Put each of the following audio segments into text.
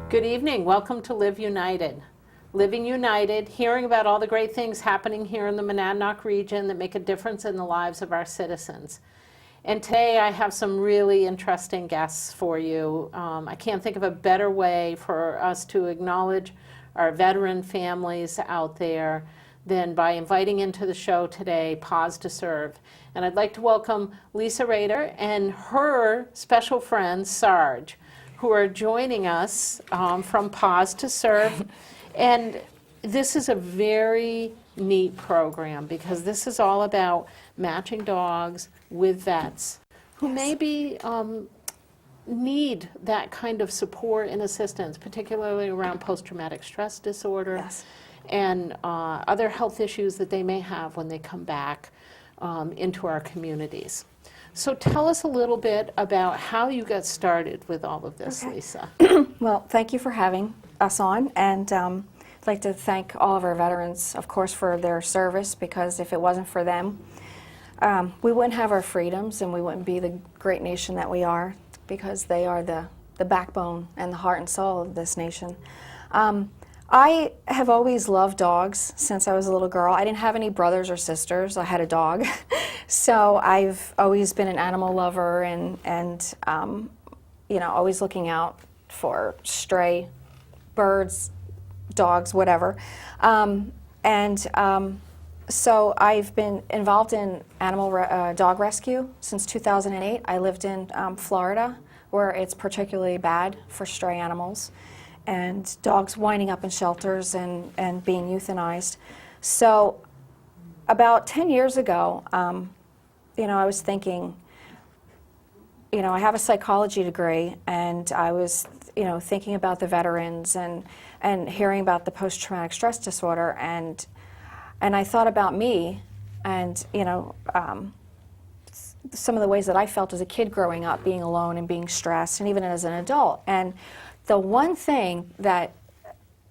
Good evening. Welcome to Live United. Living United, hearing about all the great things happening here in the Monadnock region that make a difference in the lives of our citizens. And today I have some really interesting guests for you. I can't think of a better way for us to acknowledge our veteran families out there than by inviting into the show today Paws to Serve. And I'd like to welcome Lisa Rader and her special friend, Sarge, who are joining us from Paws to Serve. And this is a very neat program because this is all about matching dogs with vets who maybe need that kind of support and assistance, particularly around post-traumatic stress disorder. Yes. And other health issues that they may have when they come back into our communities. So tell us a little bit about how you got started with all of this, Okay. Lisa. Well, thank you for having us on, and I'd like to thank all of our veterans, of course, for their service, because if it wasn't for them, we wouldn't have our freedoms and we wouldn't be the great nation that we are, because they are the backbone and the heart and soul of this nation. I have always loved dogs since I was a little girl. I didn't have any brothers or sisters. I had a dog. So I've always been an animal lover and you know, always looking out for stray birds, dogs, whatever. So I've been involved in dog rescue since 2008. I lived in Florida, where it's particularly bad for stray animals and dogs winding up in shelters and being euthanized. So about 10 years ago, you know, I was thinking, you know, I have a psychology degree, and I was, you know, thinking about the veterans and hearing about the post-traumatic stress disorder, and I thought about me and, you know, some of the ways that I felt as a kid growing up, being alone and being stressed, and even as an adult. And the one thing that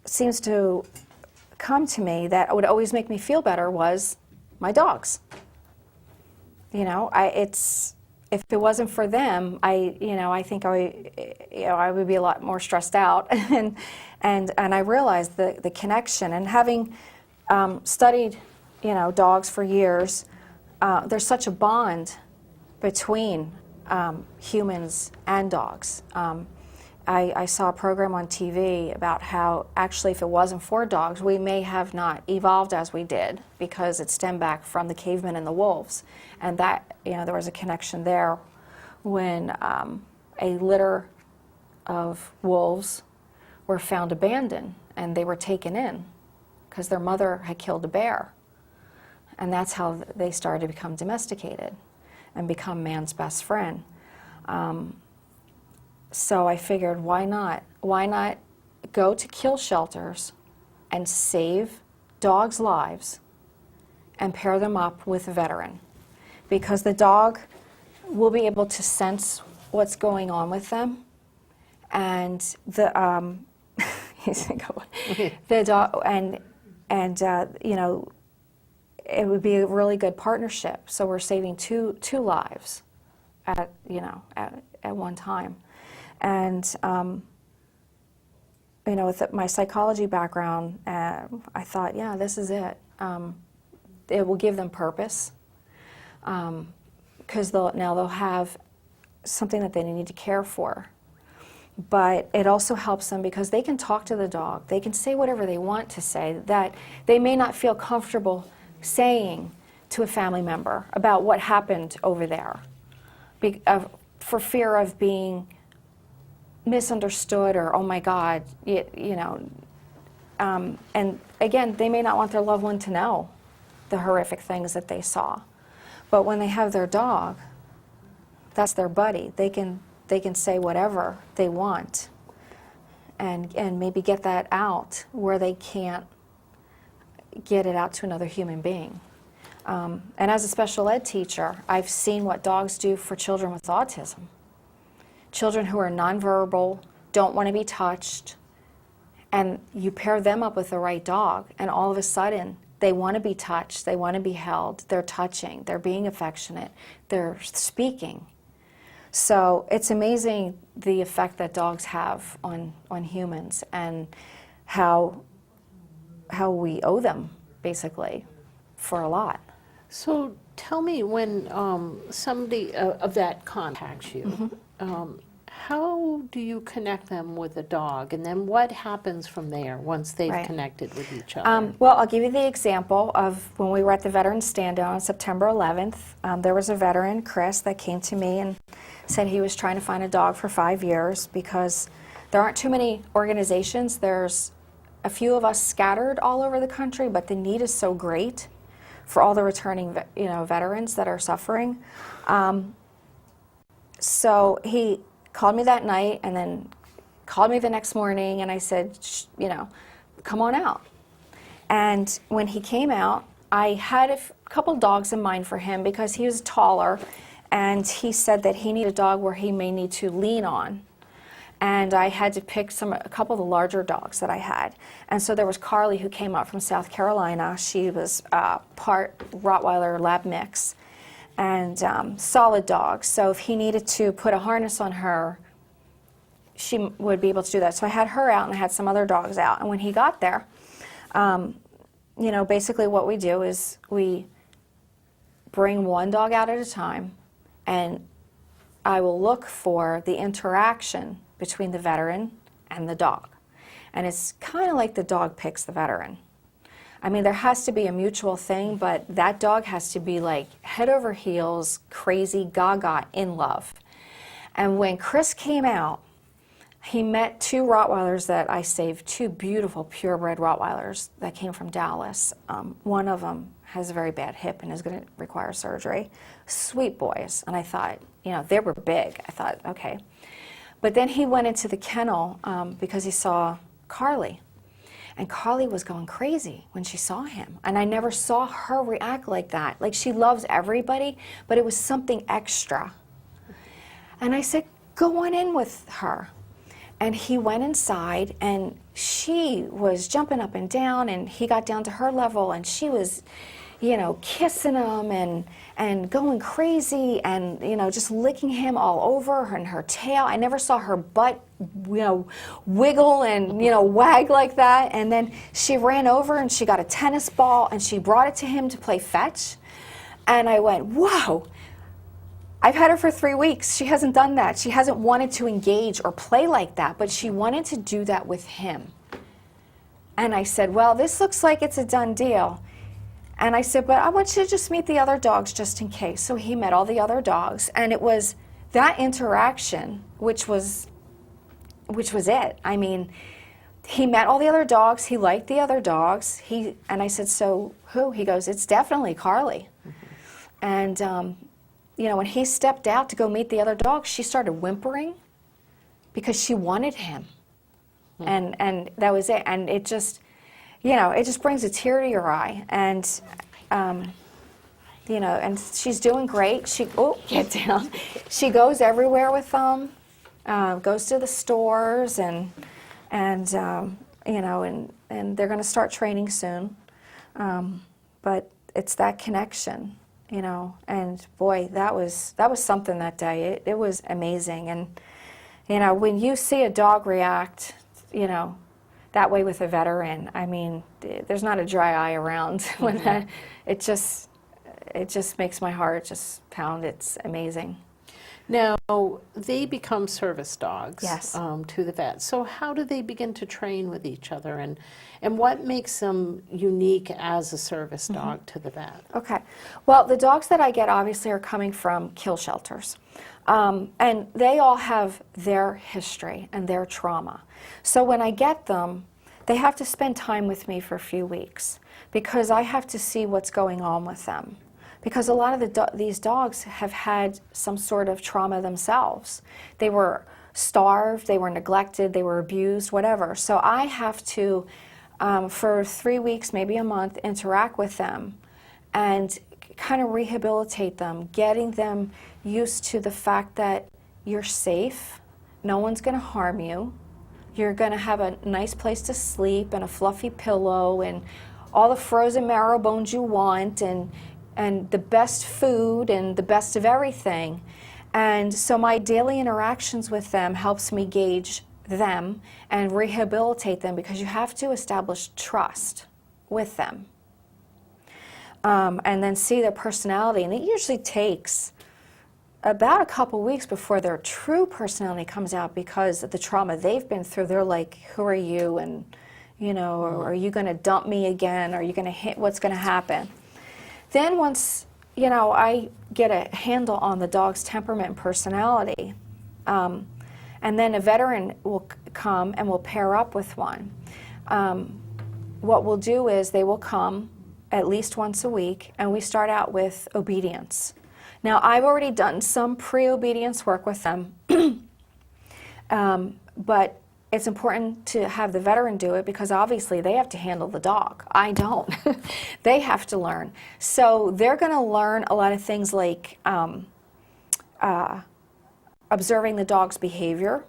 seems to come to me that would always make me feel better was my dogs. You know, if it wasn't for them, I think I would be a lot more stressed out. and I realized the connection, and having studied, you know, dogs for years, there's such a bond between humans and dogs. I saw a program on TV about how actually if it wasn't for dogs, we may have not evolved as we did, because it stemmed back from the cavemen and the wolves. And that, you know, there was a connection there when a litter of wolves were found abandoned and they were taken in because their mother had killed a bear. And that's how they started to become domesticated and become man's best friend. So I figured, why not? Why not go to kill shelters and save dogs' lives and pair them up with a veteran? Because the dog will be able to sense what's going on with them, and the dog you know, it would be a really good partnership. So we're saving two lives at one time. And, you know, with my psychology background, I thought, yeah, this is it. It will give them purpose, because they'll have something that they need to care for. But it also helps them because they can talk to the dog. They can say whatever they want to say that they may not feel comfortable saying to a family member about what happened over there, for fear of being misunderstood or, oh my God, you know. And again, they may not want their loved one to know the horrific things that they saw. But when they have their dog, that's their buddy. They can say whatever they want and maybe get that out where they can't get it out to another human being. And as a special ed teacher, I've seen what dogs do for children with autism. Children who are nonverbal, don't want to be touched, and you pair them up with the right dog, and all of a sudden they want to be touched, they want to be held, they're touching, they're being affectionate, they're speaking. So it's amazing the effect that dogs have on humans, and how we owe them, basically, for a lot. So tell me, when somebody, a vet contacts you, how do you connect them with a dog? And then what happens from there once they've Right. connected with each other? Well, I'll give you the example of when we were at the Veterans Stand Down on September 11th. There was a veteran, Chris, that came to me and said he was trying to find a dog for 5 years because there aren't too many organizations. There's a few of us scattered all over the country, but the need is so great for all the returning veterans that are suffering. So he called me that night and then called me the next morning, and I said, come on out. And when he came out, I had a couple dogs in mind for him because he was taller, and he said that he needed a dog where he may need to lean on. And I had to pick a couple of the larger dogs that I had. And so there was Carly, who came up from South Carolina. She was part Rottweiler Lab mix, and solid dog. So if he needed to put a harness on her, she would be able to do that. So I had her out, and I had some other dogs out. And when he got there, basically what we do is we bring one dog out at a time, and I will look for the interaction between the veteran and the dog. And it's kind of like the dog picks the veteran. I mean, there has to be a mutual thing, but that dog has to be like head over heels, crazy, gaga, in love. And when Chris came out, he met two Rottweilers that I saved, two beautiful purebred Rottweilers that came from Dallas. One of them has a very bad hip and is going to require surgery. Sweet boys. And I thought, they were big. I thought, okay. But then he went into the kennel because he saw Carly. And Carly was going crazy when she saw him. And I never saw her react like that. Like, she loves everybody, but it was something extra. And I said, go on in with her. And he went inside, and she was jumping up and down, and he got down to her level, and she was, kissing him and going crazy, and, just licking him all over her and her tail. I never saw her butt, wiggle and, wag like that. And then she ran over and she got a tennis ball and she brought it to him to play fetch. And I went, whoa. I've had her for 3 weeks. She hasn't done that. She hasn't wanted to engage or play like that, but she wanted to do that with him. And I said, well, this looks like it's a done deal. And I said, but I want you to just meet the other dogs just in case. So he met all the other dogs, and it was that interaction which was it. I mean, he met all the other dogs. He liked the other dogs. And I said, so who? He goes, it's definitely Carly. And when he stepped out to go meet the other dogs, she started whimpering because she wanted him. And that was it. And it just, it just brings a tear to your eye. And, and she's doing great. Get down. She goes everywhere with them, goes to the stores, and they're going to start training soon. But it's that connection. And boy, that was something that day. It was amazing. And, when you see a dog react, that way with a veteran, I mean, there's not a dry eye around when that, it just makes my heart just pound. It's amazing. Now, they become service dogs. Yes. To the vet. So how do they begin to train with each other, and what makes them unique as a service dog to the vet? Okay. Well, the dogs that I get obviously are coming from kill shelters. And they all have their history and their trauma. So when I get them, they have to spend time with me for a few weeks because I have to see what's going on with them. Because a lot of these dogs have had some sort of trauma themselves. They were starved, they were neglected, they were abused, whatever. So I have to, for 3 weeks, maybe a month, interact with them and kind of rehabilitate them, getting them used to the fact that you're safe, no one's going to harm you, you're going to have a nice place to sleep and a fluffy pillow and all the frozen marrow bones you want, and the best food and the best of everything. And so my daily interactions with them helps me gauge them and rehabilitate them, because you have to establish trust with them. And then see their personality. And it usually takes about a couple weeks before their true personality comes out, because of the trauma they've been through. They're like, who are you? And, you know, or are you going to dump me again? Are you going to hit? What's going to happen? Then once, you know, I get a handle on the dog's temperament and personality, and then a veteran will come and we'll pair up with one. What we'll do is they will come at least once a week, and we start out with obedience. Now, I've already done some pre-obedience work with them, but it's important to have the veteran do it, because obviously they have to handle the dog. I don't. They have to learn. So they're going to learn a lot of things like observing the dog's behavior,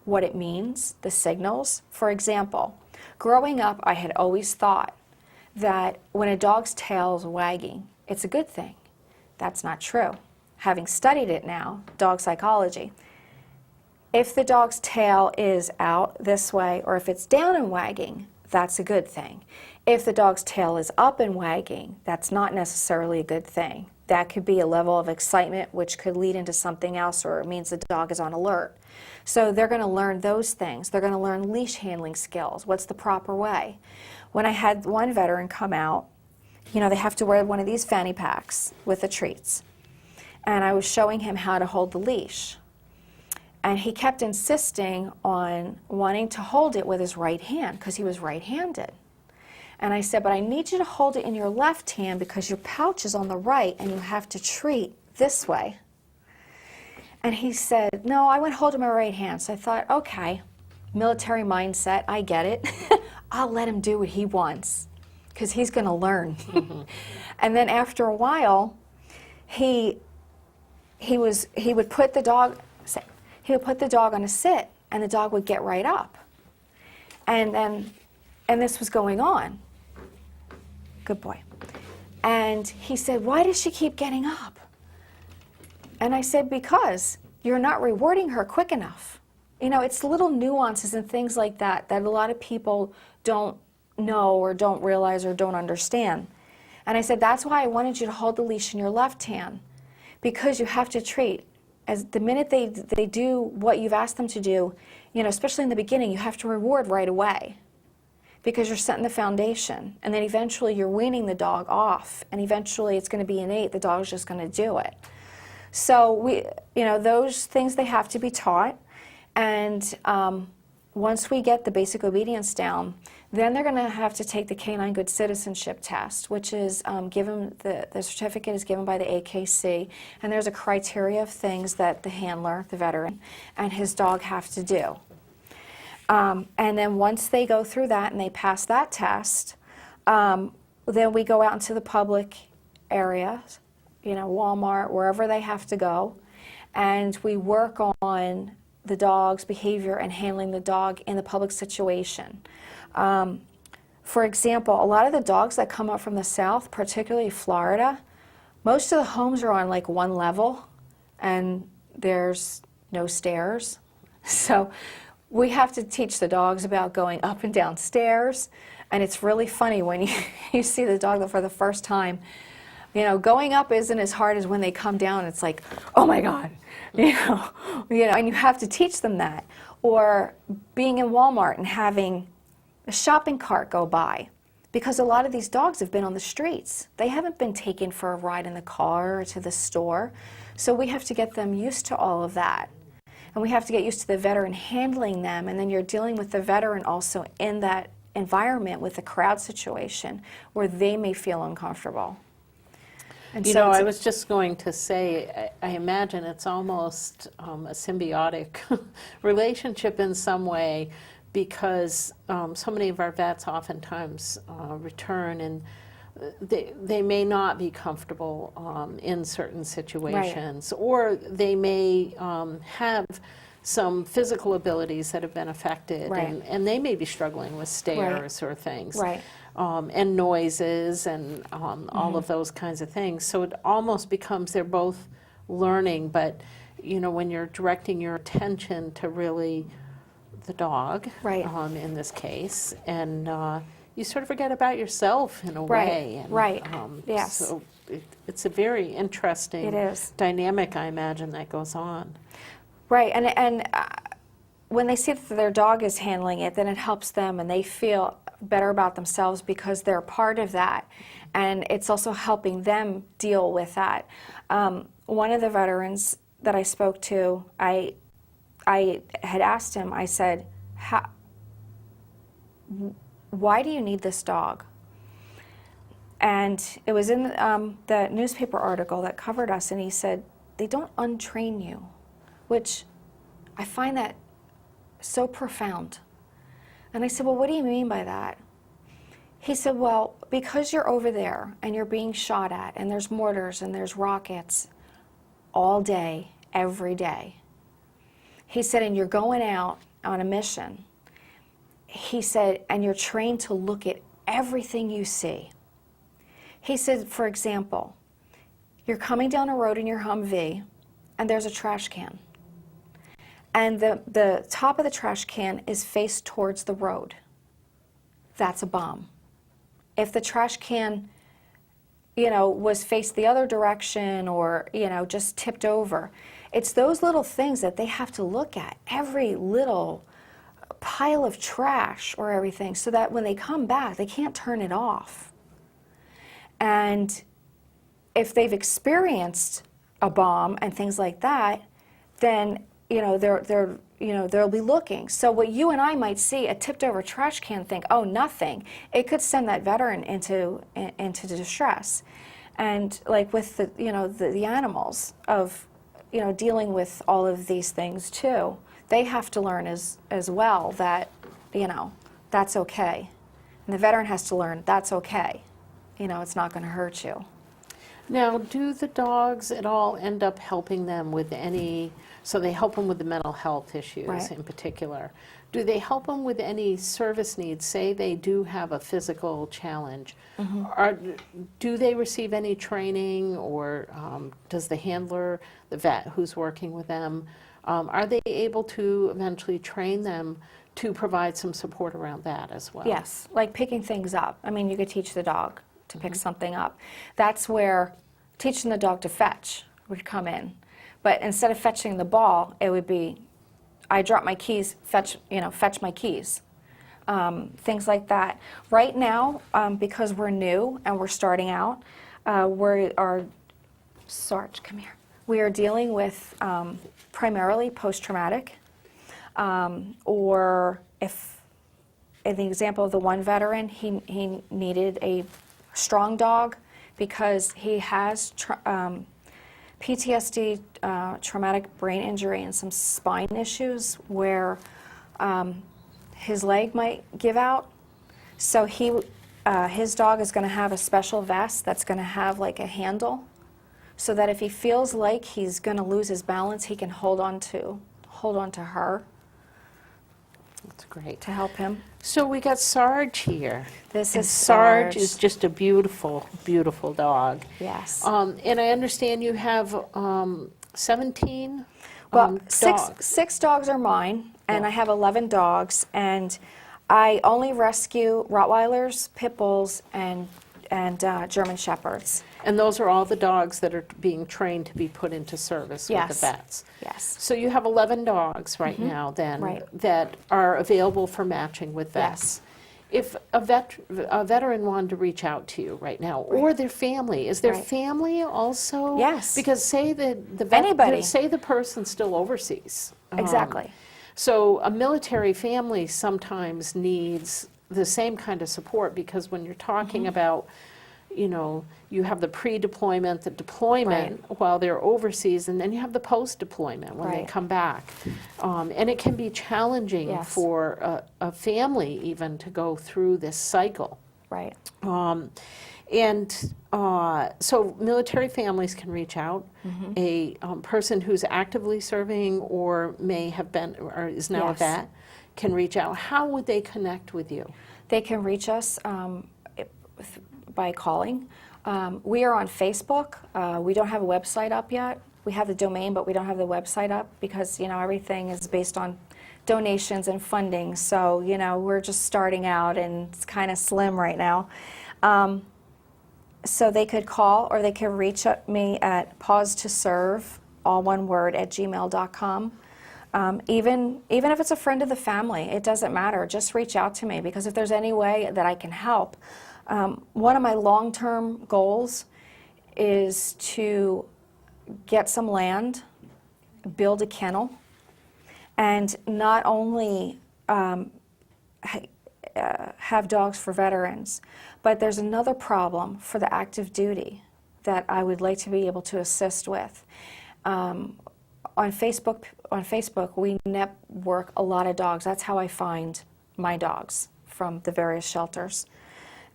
what it means, the signals. For example, growing up, I had always thought that when a dog's tail is wagging, it's a good thing. That's not true. Having studied it now, dog psychology, if the dog's tail is out this way, or if it's down and wagging, that's a good thing. If the dog's tail is up and wagging, that's not necessarily a good thing. That could be a level of excitement which could lead into something else, or it means the dog is on alert. So they're going to learn those things. They're going to learn leash handling skills. What's the proper way? When I had one veteran come out, you know, they have to wear one of these fanny packs with the treats. And I was showing him how to hold the leash. And he kept insisting on wanting to hold it with his right hand, because he was right-handed. And I said, but I need you to hold it in your left hand, because your pouch is on the right and you have to treat this way. And he said, no, I want to hold it in my right hand. So I thought, okay, military mindset, I get it. I'll let him do what he wants, because he's going to learn. Mm-hmm. And then after a while, he would put the dog on a sit, and the dog would get right up. And this was going on. Good boy. And he said, why does she keep getting up? And I said, because you're not rewarding her quick enough. You know, it's little nuances and things like that that a lot of people don't know or don't realize or don't understand. And I said, that's why I wanted you to hold the leash in your left hand, because you have to treat. As the minute they do what you've asked them to do, you know, especially in the beginning, you have to reward right away, because you're setting the foundation. And then eventually you're weaning the dog off, and eventually it's going to be innate. The dog's just going to do it. So you know, those things, they have to be taught. And once we get the basic obedience down, then they're going to have to take the Canine Good Citizenship test, which is given, the certificate is given by the AKC, and there's a criteria of things that the handler, the veteran, and his dog have to do. And then once they go through that and they pass that test, then we go out into the public areas, you know, Walmart, wherever they have to go, and we work on the dog's behavior and handling the dog in the public situation. For example, a lot of the dogs that come up from the South, particularly Florida, most of the homes are on like one level, and there's no stairs. So we have to teach the dogs about going up and down stairs, and it's really funny when you see the dog for the first time. You know, going up isn't as hard as when they come down. It's like, oh my God, you know, and you have to teach them that. Or being in Walmart and having a shopping cart go by, because a lot of these dogs have been on the streets. They haven't been taken for a ride in the car or to the store. So we have to get them used to all of that. And we have to get used to the veteran handling them. And then you're dealing with the veteran also in that environment with the crowd situation where they may feel uncomfortable. And You so know, it's I was just going to say, I imagine it's almost a symbiotic relationship in some way, because so many of our vets oftentimes return, and they may not be comfortable in certain situations, or they may have some physical abilities that have been affected, Right. and they may be struggling with stairs or things. Right. And noises and all of those kinds of things. So it almost becomes they're both learning, but when you're directing your attention to really the dog, Right. In this case, and you sort of forget about yourself in a Right, way. And, right. Yes. So it's a very interesting It is. dynamic, I imagine, that goes on. Right, and when they see that their dog is handling it, then it helps them, and they feel better about themselves because they're part of that, and it's also helping them deal with that. One of the veterans that I spoke to, I had asked him, I said, why do you need this dog? And it was in the newspaper article that covered us, and he said, they don't untrain you, which I find that so profound. And I said, well, what do you mean by that? He said, well, because you're over there and you're being shot at, and there's mortars and there's rockets all day, every day. He said, and you're going out on a mission. He said, and you're trained to look at everything you see. He said, for example, you're coming down a road in your Humvee, and there's a trash can. And the top of the trash can is faced towards the road. That's a bomb. If the trash can, was faced the other direction or, just tipped over, it's those little things that they have to look at, every little pile of trash or everything, so that when they come back, they can't turn it off. And if they've experienced a bomb and things like that, then they'll be looking. So what you and I might see, a tipped over trash can, think, oh, nothing. It could send that veteran into distress. And like with the animals of, dealing with all of these things too, they have to learn as well that, that's okay. And the veteran has to learn that's okay. It's not going to hurt you. Now, do the dogs at all end up helping them with so they help them with the mental health issues Right. in particular. Do they help them with any service needs? Say they do have a physical challenge. Mm-hmm. Do they receive any training, or does the handler, the vet who's working with them, are they able to eventually train them to provide some support around that as well? Yes, like picking things up. I mean, you could teach the dog to pick something up. That's where teaching the dog to fetch would come in. But instead of fetching the ball, it would be, I drop my keys, fetch my keys. Things like that. Right now, because we're new and we're starting out, Sarge, come here. We are dealing with primarily post-traumatic, or if, in the example of the one veteran, he needed a strong dog because he has PTSD, traumatic brain injury, and some spine issues where his leg might give out. So his dog is going to have a special vest that's going to have like a handle, so that if he feels like he's going to lose his balance, he can hold on to her. That's great. To help him. So we got Sarge here. This And is Sarge Sarge. is just a beautiful, beautiful dog. Yes. And I understand you have 17 Well, dogs. six dogs are mine, and Yeah. I have 11 dogs, and I only rescue Rottweilers, Pit Bulls, and German Shepherds. And those are all the dogs that are being trained to be put into service with the Yes. vets. Yes. So you have 11 dogs right now then Right. that are available for matching with vets. If a veteran wanted to reach out to you right now, or their family, is their Right. family also? Yes. Because say the vet, Anybody. say the person's still overseas. Exactly. So a military family sometimes needs the same kind of support, because when you're talking about, you have the pre-deployment, the deployment while they're overseas, and then you have the post-deployment when they Right. come back. And it can be challenging Yes. for a family even to go through this cycle. Right. So military families can reach out. A person who's actively serving or may have been or is now a Yes. vet can reach out. How would they connect with you? They can reach us by calling. We are on Facebook. We don't have a website up yet, we have the domain, but we don't have the website up because, you know, everything is based on donations and funding. So, you know, we're just starting out and it's kind of slim right now. So they could call or they could reach me at Paws to Serve, all one word, at gmail.com. Even if it's a friend of the family, it doesn't matter. Just reach out to me because if there's any way that I can help. One of my long-term goals is to get some land, build a kennel, and not only have dogs for veterans, but there's another problem for the active duty that I would like to be able to assist with. On Facebook, we network a lot of dogs. That's how I find my dogs from the various shelters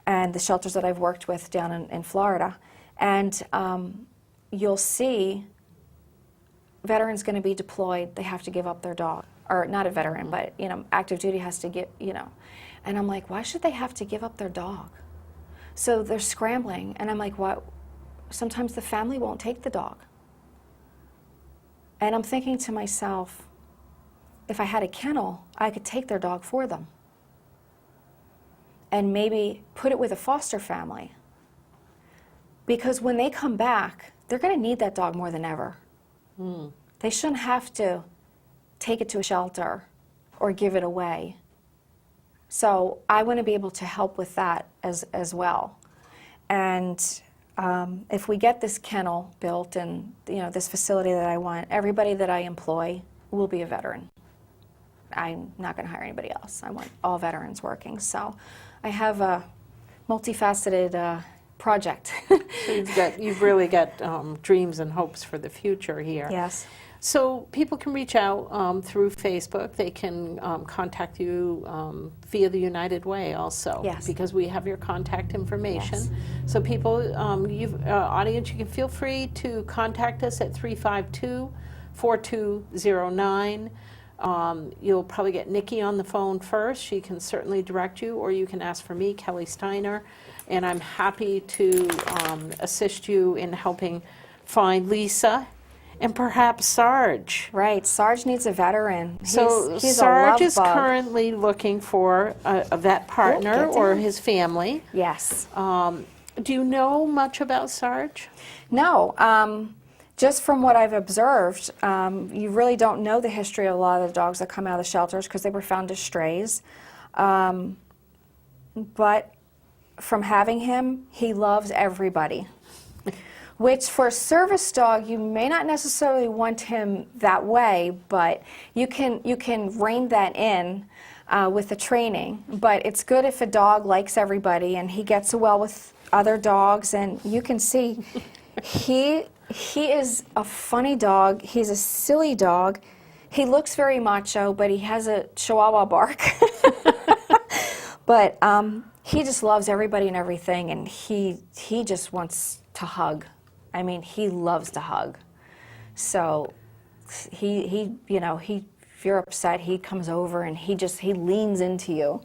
and the shelters that I've worked with down in Florida. And you'll see veterans going to be deployed. They have to give up their dog, or not a veteran, but you know, active duty has to give, you know. And I'm like, why should they have to give up their dog? So they're scrambling, and I'm like, what? Sometimes the family won't take the dog. And I'm thinking to myself, if I had a kennel, I could take their dog for them and maybe put it with a foster family. Because when they come back, they're going to need that dog more than ever. They shouldn't have to take it to a shelter or give it away. So I want to be able to help with that as well. And if we get this kennel built and, you know, this facility that I want, everybody that I employ will be a veteran. I'm not going to hire anybody else. I want all veterans working. So I have a multifaceted project. So you've really got dreams and hopes for the future here. Yes. So people can reach out through Facebook. They can contact you via the United Way also. Yes. Because we have your contact information. Yes. So people, audience, you can feel free to contact us at 352-4209. You'll probably get Nikki on the phone first. She can certainly direct you, or you can ask for me, Kelly Steiner, and I'm happy to assist you in helping find Lisa and perhaps Sarge. Right. Sarge needs a veteran. He's Sarge a is love bug. currently looking for a vet partner get to or him. his family. Yes. Do you know much about Sarge? No. Just from what I've observed, you really don't know the history of a lot of the dogs that come out of the shelters because they were found as strays. But from having him, he loves everybody. Which for a service dog, you may not necessarily want him that way, but you can rein that in with the training. But it's good if a dog likes everybody and he gets well with other dogs, and you can see he is a funny dog. He's a silly dog. He looks very macho, but he has a Chihuahua bark. But he just loves everybody and everything, and he just wants to hug. I mean, he loves to hug. So he if you're upset, he comes over and he leans into you.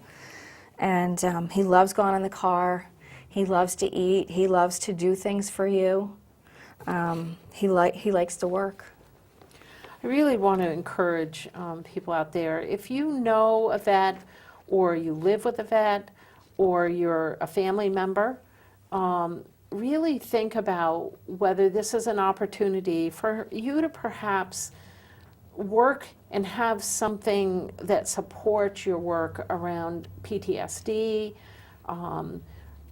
And he loves going in the car. He loves to eat. He loves to do things for you. He likes to work. I really want to encourage people out there, if you know a vet or you live with a vet or you're a family member, really think about whether this is an opportunity for you to perhaps work and have something that supports your work around PTSD.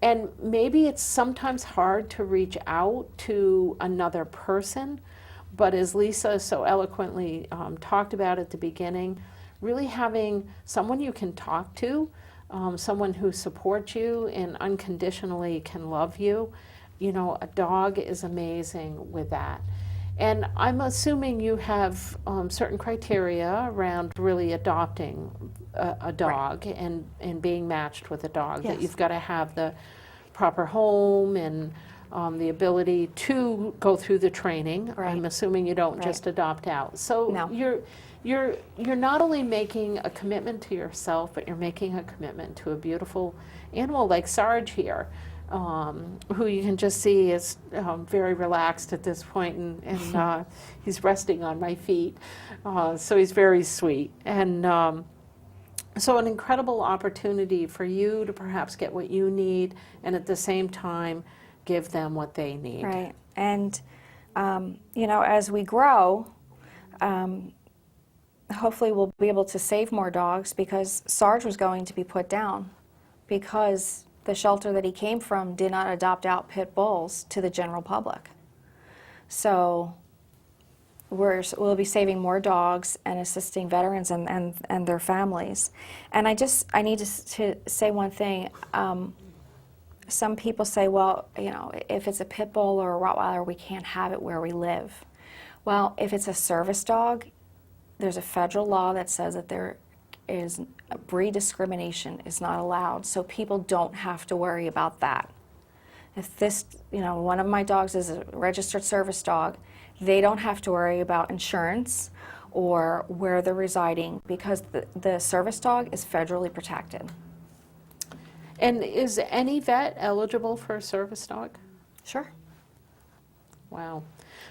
And maybe it's sometimes hard to reach out to another person, but as Lisa so eloquently talked about at the beginning, really having someone you can talk to, someone who supports you and unconditionally can love you. You know, a dog is amazing with that. And I'm assuming you have certain criteria around really adopting a dog, right, and being matched with a dog. Yes. That you've got to have the proper home and the ability to go through the training. Right. I'm assuming you don't, right, just adopt out. So no. You're not only making a commitment to yourself, but you're making a commitment to a beautiful animal like Sarge here. who you can just see is very relaxed at this point, and he's resting on my feet. So he's very sweet. And so an incredible opportunity for you to perhaps get what you need and at the same time give them what they need. Right. And, you know, as we grow, hopefully we'll be able to save more dogs, because Sarge was going to be put down because the shelter that he came from did not adopt out pit bulls to the general public. So we'll be saving more dogs and assisting veterans and their families. And I need to say one thing. Some people say, well, you know, if it's a pit bull or a Rottweiler, we can't have it where we live. Well, if it's a service dog, there's a federal law that says that there is breed discrimination is not allowed, so people don't have to worry about that. If this, you know, one of my dogs is a registered service dog, they don't have to worry about insurance or where they're residing, because the service dog is federally protected. And is any vet eligible for a service dog? Sure. Wow.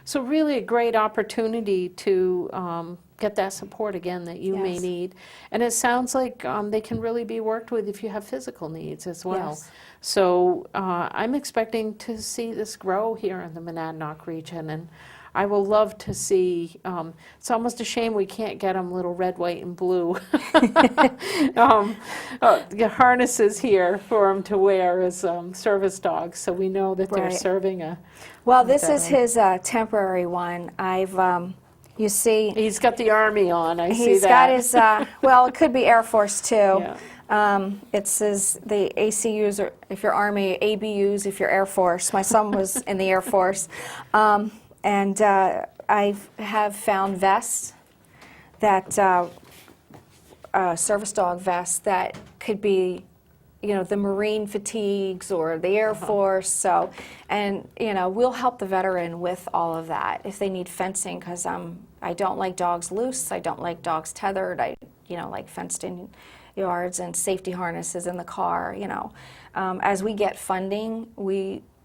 So really a great opportunity to get that support again that you may Yes. need. And it sounds like they can really be worked with if you have physical needs as well. Yes. So I'm expecting to see this grow here in the Monadnock region, and I will love to see, it's almost a shame we can't get them little red, white, and blue harnesses here for them to wear as service dogs, so we know that they're Right. serving a Well, this is veteran. his temporary one. You see, He's got the Army on, I see he's that. got his, well, it could be Air Force too. Yeah. It says the ACUs, or if you're Army, ABUs if you're Air Force. My son was in the Air Force. And I have found vests that, service dog vests that could be, you know, the Marine fatigues or the Air Force. So, and, you know, we'll help the veteran with all of that if they need fencing, because I don't like dogs loose. I don't like dogs tethered. I, you know, like fenced in yards and safety harnesses in the car, you know. As we get funding,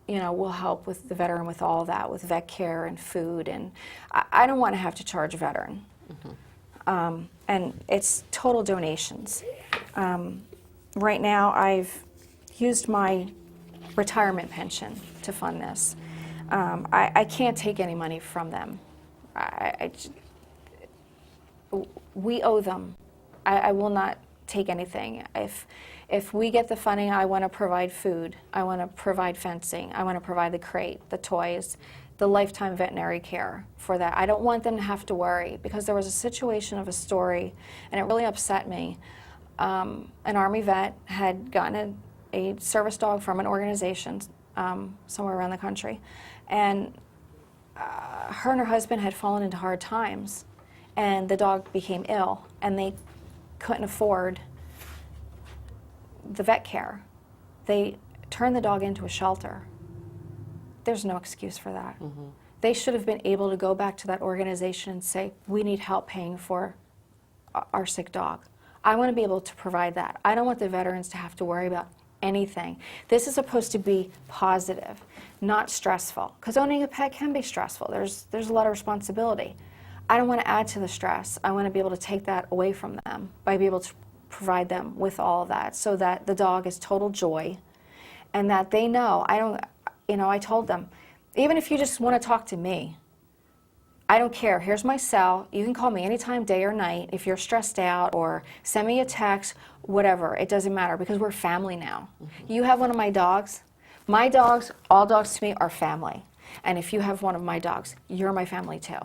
you know, we'll help with the veteran with all that, with vet care and food. And I don't want to have to charge a veteran. And it's total donations. Right now, I've used my retirement pension to fund this. I can't take any money from them. We owe them. I will not take anything. If we get the funding, I want to provide food. I want to provide fencing. I want to provide the crate, the toys, the lifetime veterinary care for that. I don't want them to have to worry, because there was a situation of a story, and it really upset me. An Army vet had gotten a service dog from an organization somewhere around the country, and her and her husband had fallen into hard times, and the dog became ill, and they couldn't afford the vet care. They turned the dog into a shelter. There's no excuse for that. They should have been able to go back to that organization and say, we need help paying for our sick dog. I want to be able to provide that. I don't want the veterans to have to worry about anything. This is supposed to be positive, not stressful, because owning a pet can be stressful. There's a lot of responsibility. I don't want to add to the stress. I want to be able to take that away from them by being able to provide them with all of that, so that the dog is total joy, and that they know, I told them, even if you just want to talk to me, I don't care. Here's my cell. You can call me anytime, day or night, if you're stressed out, or send me a text, whatever. It doesn't matter, because we're family now. You have one of my dogs. My dogs, all dogs to me are family. And if you have one of my dogs, you're my family too.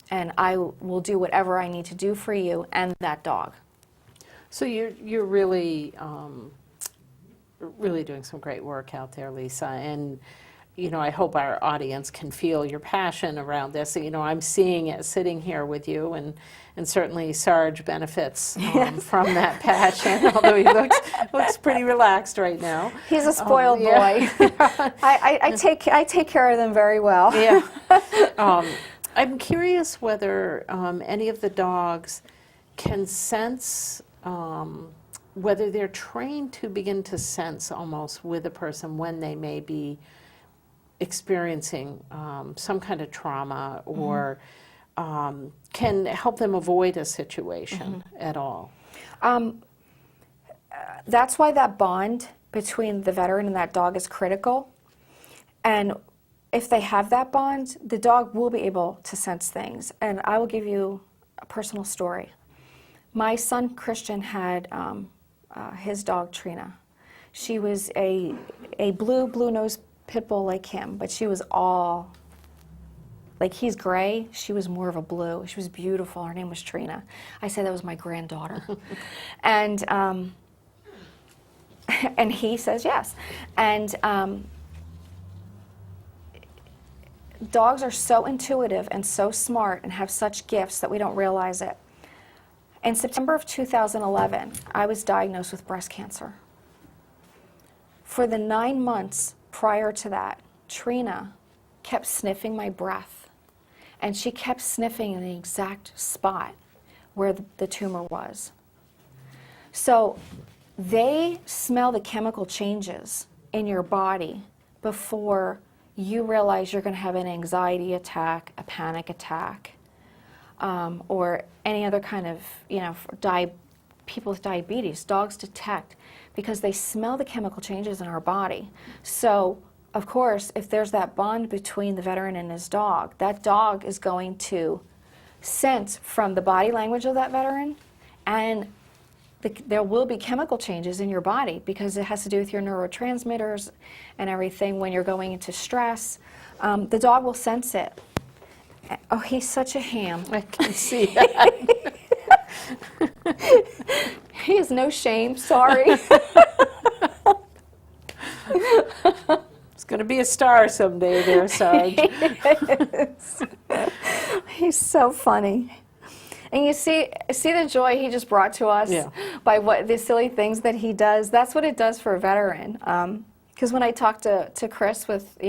And I will do whatever I need to do for you and that dog. So you're really really doing some great work out there, Lisa, and you know, I hope our audience can feel your passion around this. You know, I'm seeing it sitting here with you, and certainly Sarge benefits from that passion, although he looks pretty relaxed right now. He's a spoiled boy. I take care of them very well. Yeah. I'm curious whether any of the dogs can sense whether they're trained to begin to sense almost with a person when they may be experiencing some kind of trauma or can help them avoid a situation at all. That's why that bond between the veteran and that dog is critical. And if they have that bond, the dog will be able to sense things. And I will give you a personal story. My son Christian had his dog Trina. She was a blue-nosed pit bull like him, but she was all, like he's gray, she was more of a blue. She was beautiful. Her name was Trina. I said that was my granddaughter. And and he says yes. And dogs are so intuitive and so smart and have such gifts that we don't realize it. In September of 2011, I was diagnosed with breast cancer. For the 9 months prior to that, Trina kept sniffing my breath, and she kept sniffing in the exact spot where the tumor was. So they smell the chemical changes in your body before you realize you're going to have an anxiety attack, a panic attack, or any other kind of, people with diabetes. Dogs detect because they smell the chemical changes in our body. So, of course, if there's that bond between the veteran and his dog, that dog is going to sense from the body language of that veteran, and there will be chemical changes in your body because it has to do with your neurotransmitters and everything when you're going into stress. The dog will sense it. Oh, he's such a ham. I can see that. He has no shame, sorry. It's going to be a star someday there, Sarge. He's so funny. And you see the joy he just brought to us by what the silly things that he does. That's what it does for a veteran. Because when I talked to Chris with,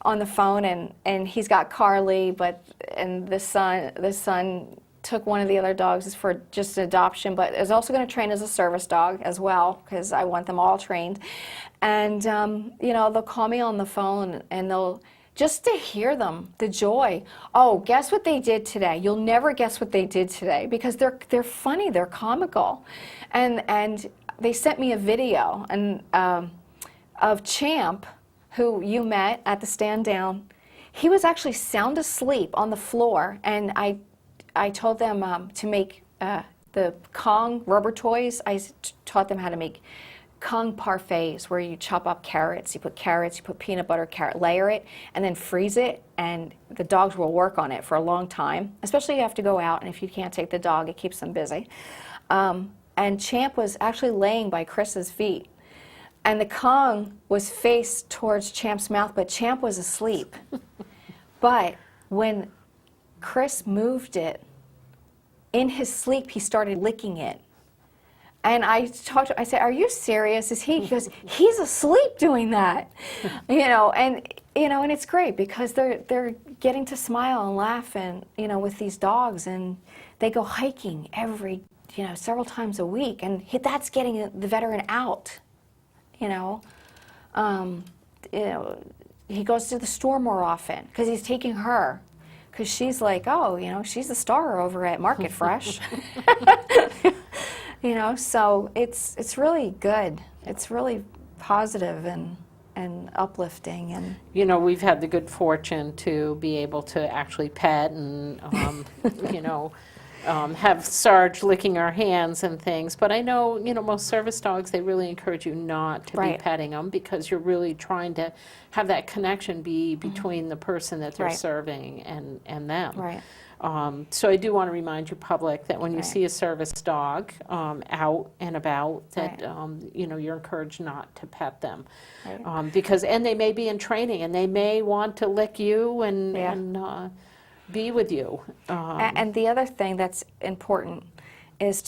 on the phone, and he's got Carly, and the son took one of the other dogs for just adoption, but is also going to train as a service dog as well, because I want them all trained. And they'll call me on the phone, and they'll just to hear them, the joy. Oh, guess what they did today? You'll never guess what they did today, because they're funny, they're comical, and they sent me a video of Champ, who you met at the stand down. He was actually sound asleep on the floor, and I told them to make the Kong rubber toys. I taught them how to make Kong parfaits, where you chop up carrots, you put peanut butter, carrot, layer it, and then freeze it, and the dogs will work on it for a long time, especially if you have to go out, and if you can't take the dog, it keeps them busy. And Champ was actually laying by Chris's feet, and the Kong was faced towards Champ's mouth, but Champ was asleep. But when Chris moved it, in his sleep, he started licking it. And I said, "Are you serious? Is he?" He goes, "He's asleep doing that." And it's great because they're getting to smile and laugh with these dogs, and they go hiking several times a week, and that's getting the veteran out. He goes to the store more often because he's taking her, because she's like, she's the star over at Market Fresh. So it's really good. It's really positive and uplifting. And we've had the good fortune to be able to actually pet and have Sarge licking our hands and things. But I know most service dogs, they really encourage you not to be petting them, because you're really trying to have that connection be between the person that they're serving and them. Right. So I do want to remind you, public, that when you see a service dog out and about, that you're encouraged not to pet them, because they may be in training and they may want to lick you and be with you. And the other thing that's important is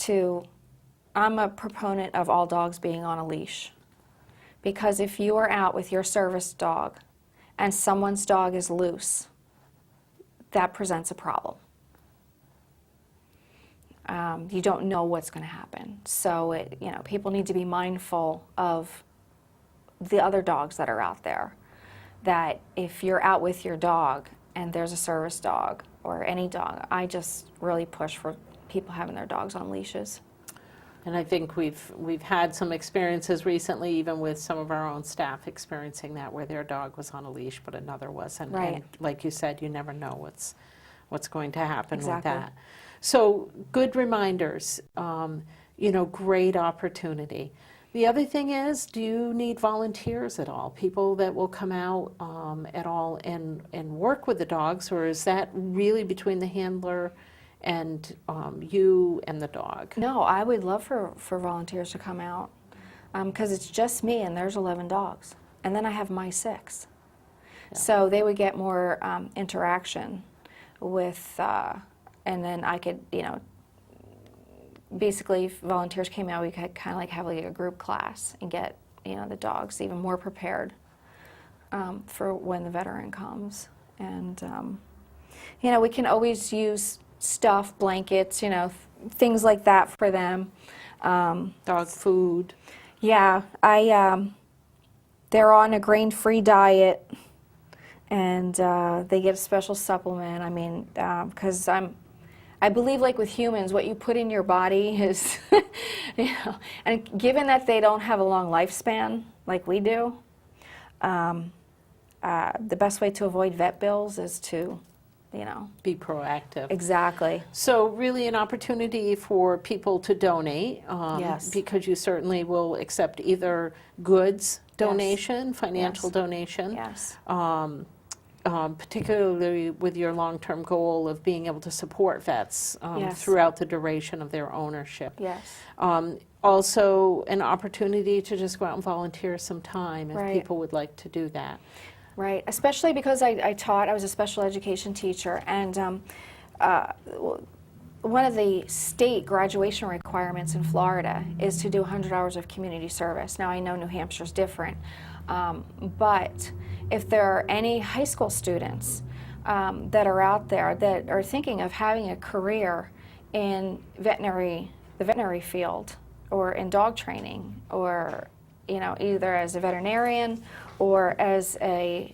I'm a proponent of all dogs being on a leash, because if you are out with your service dog and someone's dog is loose, that presents a problem. You don't know what's going to happen. So, people need to be mindful of the other dogs that are out there. That if you're out with your dog and there's a service dog or any dog, I just really push for people having their dogs on leashes. And I think we've had some experiences recently, even with some of our own staff experiencing that, where their dog was on a leash but another wasn't. Right. And like you said, you never know what's going to happen Exactly. with that. So good reminders, great opportunity. The other thing is, do you need volunteers at all? People that will come out at all and work with the dogs, or is that really between the handler and you and the dog? No, I would love for volunteers to come out because it's just me and there's 11 dogs. And then I have my 6. Yeah. So they would get more interaction with, and then I could, basically if volunteers came out, we could kind of like have like a group class and get, the dogs even more prepared for when the veteran comes. And, we can always use stuff, blankets, things like that for them. Dog food. Yeah, they're on a grain-free diet, and they get a special supplement. I mean, because I believe, like with humans, what you put in your body is, and given that they don't have a long lifespan like we do, the best way to avoid vet bills is to, Be proactive. Exactly. So really an opportunity for people to donate, Yes. because you certainly will accept either goods donation, financial Yes. donation, Yes. particularly with your long-term goal of being able to support vets Yes. throughout the duration of their ownership. Yes. Also, an opportunity to just go out and volunteer some time if Right. people would like to do that. Right, especially because I was a special education teacher, and one of the state graduation requirements in Florida is to do 100 hours of community service. Now, I know New Hampshire's different, but if there are any high school students that are out there that are thinking of having a career in the veterinary field, or in dog training, or either as a veterinarian or as a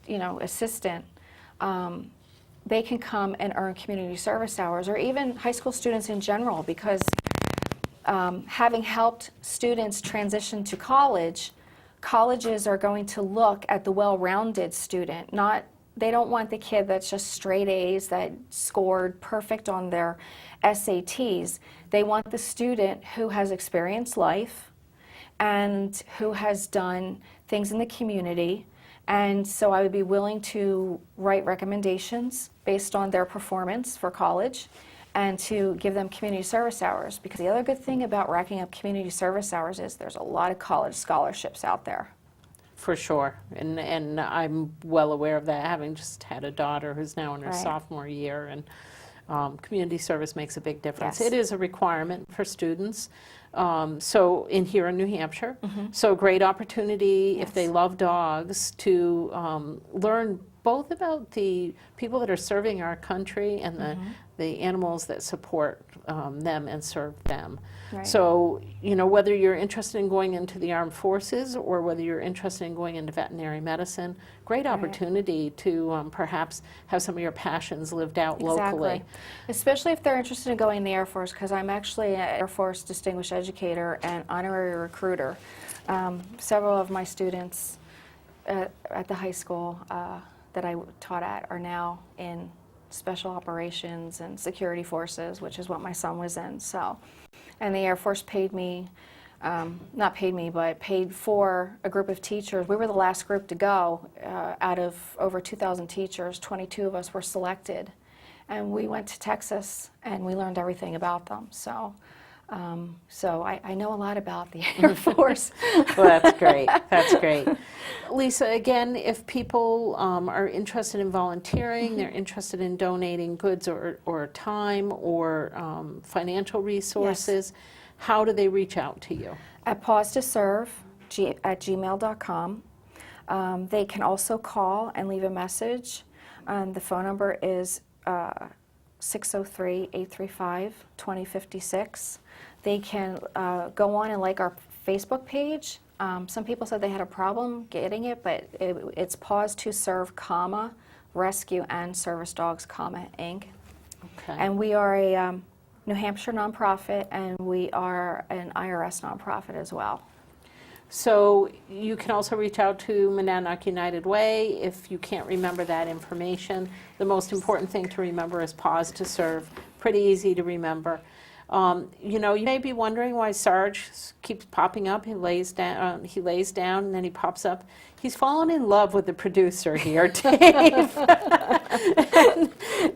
assistant, they can come and earn community service hours, or even high school students in general, because having helped students transition to college, colleges are going to look at the well-rounded student. They don't want the kid that's just straight A's that scored perfect on their SATs. They want the student who has experienced life and who has done things in the community. And so I would be willing to write recommendations based on their performance for college and to give them community service hours. Because the other good thing about racking up community service hours is there's a lot of college scholarships out there. For sure, and I'm well aware of that, having just had a daughter who's now in her Right. sophomore year, and community service makes a big difference. Yes. It is a requirement for students, so here in New Hampshire. Mm-hmm. So great opportunity if they Yes. love dogs to learn both about the people that are serving our country and Mm-hmm. the animals that support them and serve them. Right. So, whether you're interested in going into the armed forces or whether you're interested in going into veterinary medicine, great opportunity to perhaps have some of your passions lived out locally. Exactly. Especially if they're interested in going in the Air Force, because I'm actually an Air Force Distinguished Educator and Honorary Recruiter. Several of my students at the high school that I taught at are now in special operations and security forces, which is what my son was in. So, and the Air Force paid me, not paid me, but paid for a group of teachers. We were the last group to go. Out of over 2,000 teachers, 22 of us were selected. And we went to Texas and we learned everything about them. So, I know a lot about the Air Force. Well, that's great. That's great. Lisa, again, if people are interested in volunteering, they're interested in donating goods or time or financial resources, how do they reach out to you? At Paws to Serve at gmail.com. They can also call and leave a message. The phone number is 603-835-2056. They can go on and like our Facebook page. Some people said they had a problem getting it, but it's Paws to Serve, comma, Rescue and Service Dogs, comma, Inc. Okay. And we are a New Hampshire nonprofit, and we are an IRS nonprofit as well. So you can also reach out to Monadnock United Way if you can't remember that information. The most important thing to remember is Paws to Serve. Pretty easy to remember. You may be wondering why Sarge keeps popping up. He lays down, and then he pops up. He's fallen in love with the producer here, Dave.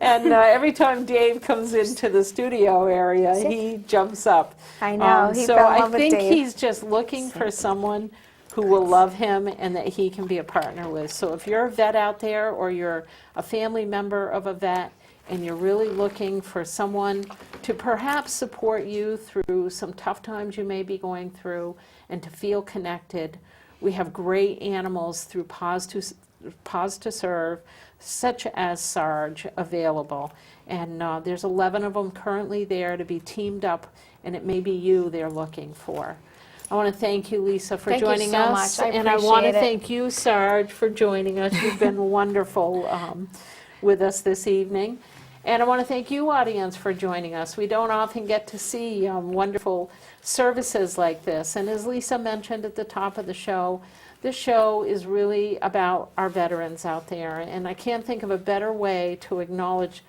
and every time Dave comes into the studio area, he jumps up. I know. He So fell in I love with think Dave. he's just looking for someone who will love him and that he can be a partner with. So if you're a vet out there, or you're a family member of a vet, and you're really looking for someone to perhaps support you through some tough times you may be going through and to feel connected, we have great animals through Paws to Serve, such as Sarge, available. And there's 11 of them currently there to be teamed up, and it may be you they're looking for. I want to thank you, Lisa, for joining so us. much. I and I want to appreciate it. thank you, Sarge, for joining us. You've been wonderful with us this evening. And I want to thank you, audience, for joining us. We don't often get to see wonderful services like this. And as Lisa mentioned at the top of the show, this show is really about our veterans out there. And I can't think of a better way to acknowledge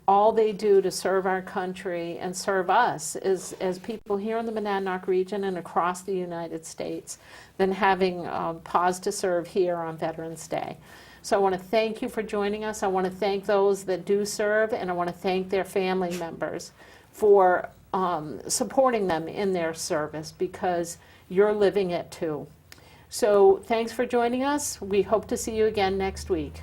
all they do to serve our country and serve us as people here in the Monadnock region and across the United States than having Paws to Serve here on Veterans Day. So I want to thank you for joining us. I want to thank those that do serve, and I want to thank their family members for supporting them in their service, because you're living it too. So thanks for joining us. We hope to see you again next week.